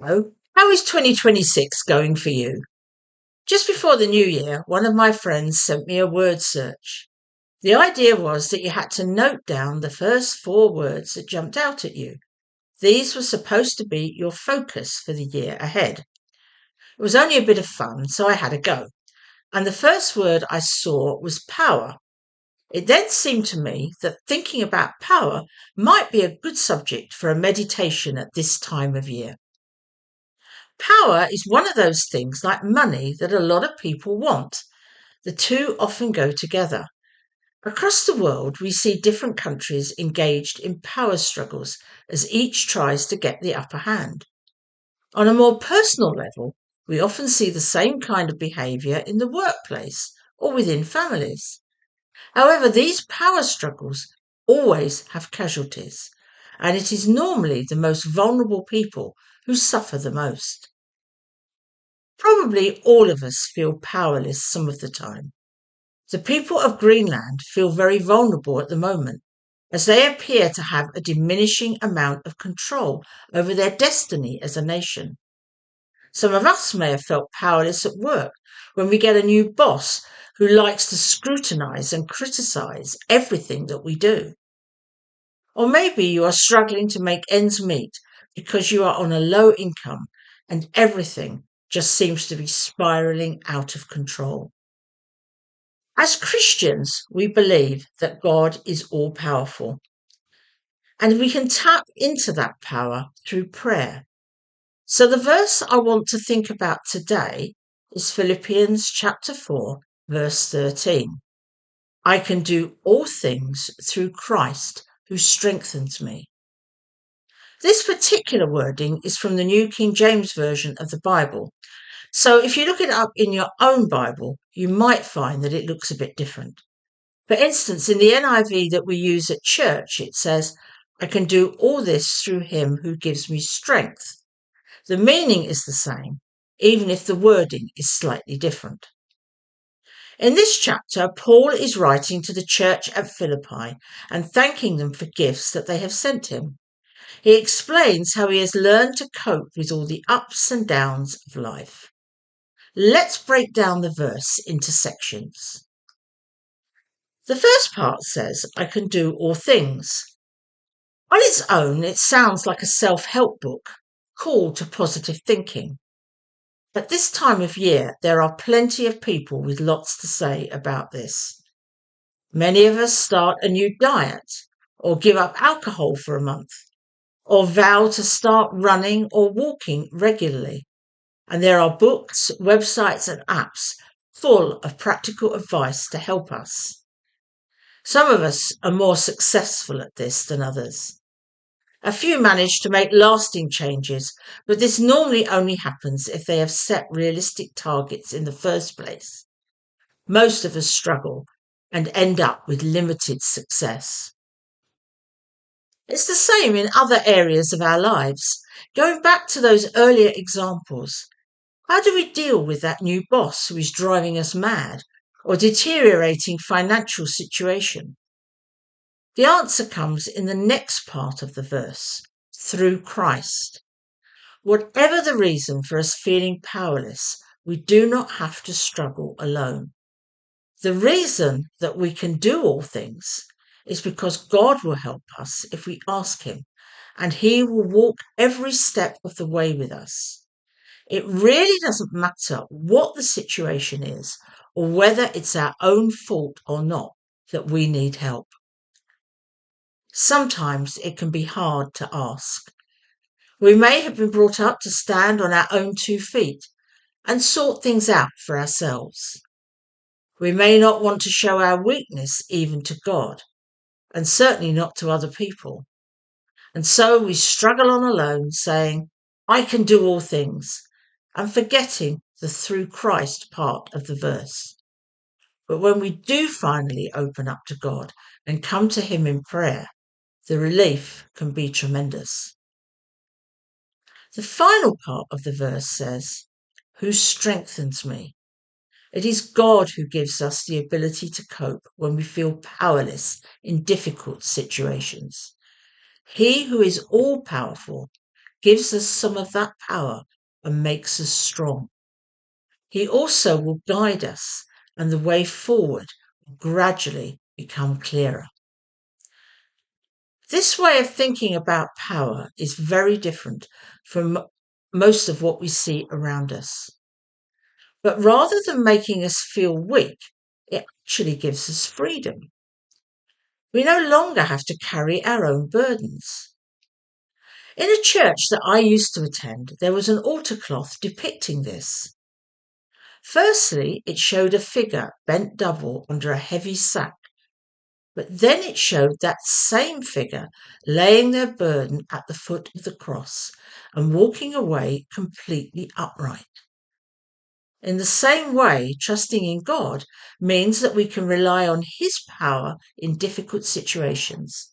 Hello, how is 2026 going for you? Just before the new year, one of my friends sent me a word search. The idea was that you had to note down the first 4 words that jumped out at you. These were supposed to be your focus for the year ahead. It was only a bit of fun, so I had a go. And the first word I saw was power. It then seemed to me that thinking about power might be a good subject for a meditation at this time of year. Power is one of those things like money that a lot of people want. The two often go together. Across the world, we see different countries engaged in power struggles as each tries to get the upper hand. On a more personal level, we often see the same kind of behaviour in the workplace or within families. However, these power struggles always have casualties, and it is normally the most vulnerable people who suffer the most. Probably all of us feel powerless some of the time. The people of Greenland feel very vulnerable at the moment, as they appear to have a diminishing amount of control over their destiny as a nation. Some of us may have felt powerless at work when we get a new boss who likes to scrutinise and criticise everything that we do. Or maybe you are struggling to make ends meet because you are on a low income and everything just seems to be spiraling out of control. As Christians, we believe that God is all powerful, and we can tap into that power through prayer. So the verse I want to think about today is Philippians chapter 4, verse 13. I can do all things through Christ who strengthens me. This particular wording is from the New King James Version of the Bible. So if you look it up in your own Bible, you might find that it looks a bit different. For instance, in the NIV that we use at church, it says, I can do all this through him who gives me strength. The meaning is the same, even if the wording is slightly different. In this chapter, Paul is writing to the church at Philippi and thanking them for gifts that they have sent him. He explains how he has learned to cope with all the ups and downs of life. Let's break down the verse into sections. The first part says, I can do all things. On its own, it sounds like a self-help book, call to positive thinking. At this time of year, there are plenty of people with lots to say about this. Many of us start a new diet, or give up alcohol for a month, or vow to start running or walking regularly. And there are books, websites, and apps full of practical advice to help us. Some of us are more successful at this than others. A few manage to make lasting changes, but this normally only happens if they have set realistic targets in the first place. Most of us struggle and end up with limited success. It's the same in other areas of our lives. Going back to those earlier examples, how do we deal with that new boss who is driving us mad or deteriorating financial situation? The answer comes in the next part of the verse, through Christ. Whatever the reason for us feeling powerless, we do not have to struggle alone. The reason that we can do all things is because God will help us if we ask him, and he will walk every step of the way with us. It really doesn't matter what the situation is or whether it's our own fault or not that we need help. Sometimes it can be hard to ask. We may have been brought up to stand on our own 2 feet and sort things out for ourselves. We may not want to show our weakness even to God, and certainly not to other people. And so we struggle on alone, saying, I can do all things, and forgetting the through Christ part of the verse. But when we do finally open up to God and come to him in prayer, the relief can be tremendous. The final part of the verse says, who strengthens me. It is God who gives us the ability to cope when we feel powerless in difficult situations. He who is all powerful gives us some of that power and makes us strong. He also will guide us, and the way forward will gradually become clearer. This way of thinking about power is very different from most of what we see around us. But rather than making us feel weak, it actually gives us freedom. We no longer have to carry our own burdens. In a church that I used to attend, there was an altar cloth depicting this. Firstly, it showed a figure bent double under a heavy sack, but then it showed that same figure laying their burden at the foot of the cross and walking away completely upright. In the same way, trusting in God means that we can rely on His power in difficult situations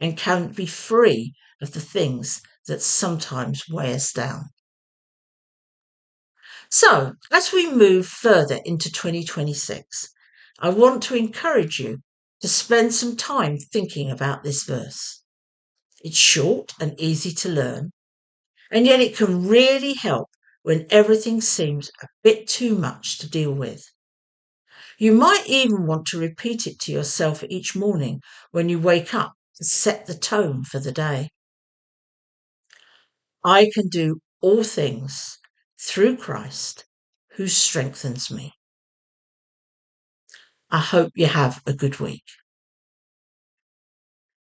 and can be free of the things that sometimes weigh us down. So, as we move further into 2026, I want to encourage you to spend some time thinking about this verse. It's short and easy to learn, and yet it can really help when everything seems a bit too much to deal with. You might even want to repeat it to yourself each morning when you wake up to set the tone for the day. I can do all things through Christ who strengthens me. I hope you have a good week.